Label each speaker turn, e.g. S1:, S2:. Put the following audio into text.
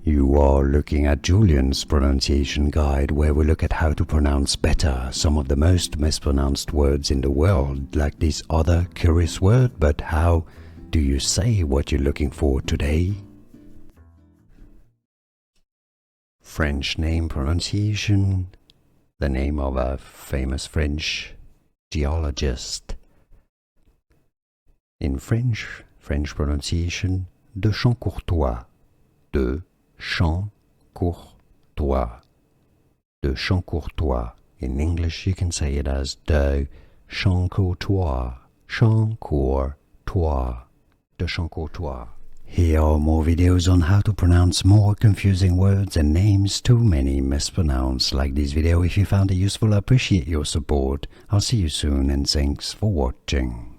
S1: You are looking at Julian's pronunciation guide, where we look at how to pronounce better some of the most mispronounced words in the world, like this other curious word. But how do you say what you're looking for today? French name pronunciation, the name of a famous French geologist. In French pronunciation, De Chancourtois, De Chancourtois, De Chancourtois. In English you can say it as De Chancourtois, Chancourtois, De Chancourtois. Here are more videos on how to pronounce more confusing words and names too many mispronounced. Like this video if you found it useful. I appreciate your support. I'll see you soon and thanks for watching.